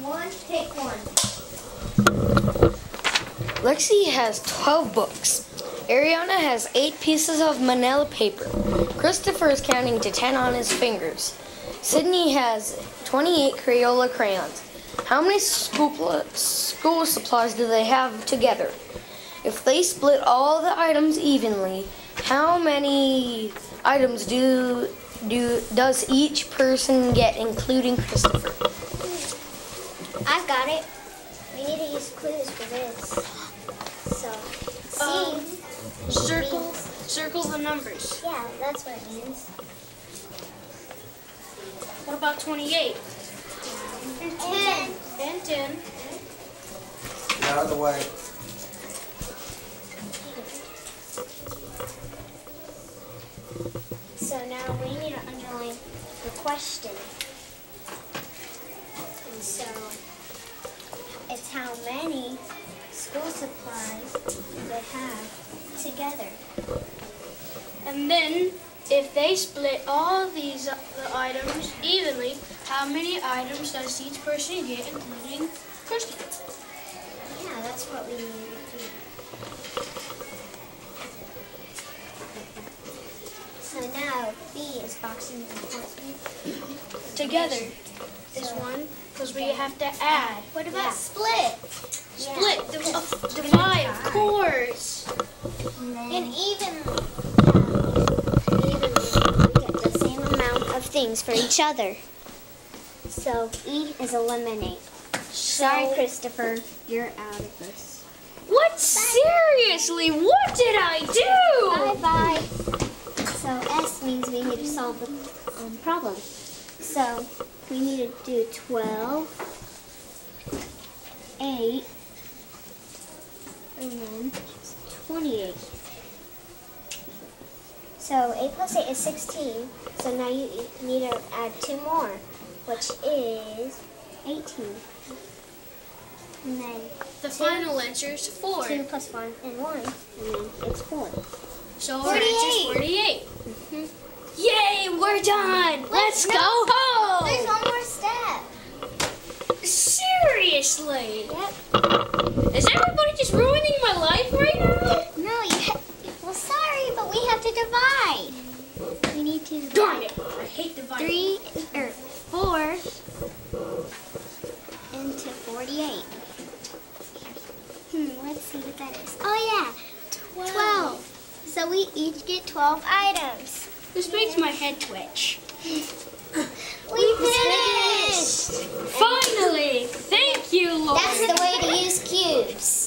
one, take one. Lexi has 12 books. Ariana has 8 pieces of manila paper. Christopher is counting to 10 on his fingers. Sydney has 28 Crayola crayons. How many school supplies do they have together? If they split all the items evenly, how many items does each person get, including Christopher? I've got it. We need to use clues for this. So, Circle the numbers. yeah, that's what it means. What about 28? And 10. And 10. Get out of the way. So now we need to underline the question. And so it's how many school supplies they have together. And then, if they split all these items evenly, how many items does each person get, including Christopher? Yeah, that's what we need to do. So now B is boxing important. Together is one, because we have to add. What about split? Split, divide, of course. And evenly we get the same amount of things for each other. So E is eliminate. Sorry, Christopher, you're out of this. What? Seriously? What did I do? Bye-bye. So S means we need to solve the problem. So we need to do 12, 8, and then 28. So 8 plus 8 is 16. So now you need to add 2 more, which is 18. And then The final answer is 4. 2 plus 1 and 1, and then it's 4. So our answer is 48. Mm-hmm. Yay, we're done. Let's go home. There's one more step. Seriously? Yep. Is everybody just ruining my life right now? No, well, sorry, but we have to divide. We need to divide. Darn it. I hate dividing. 4 into 48. Let's see what that is. Oh, yeah. 12. So we each get 12 items. This makes my head twitch. We finished! Finally! Thank you, Lord. That's the way to use cubes.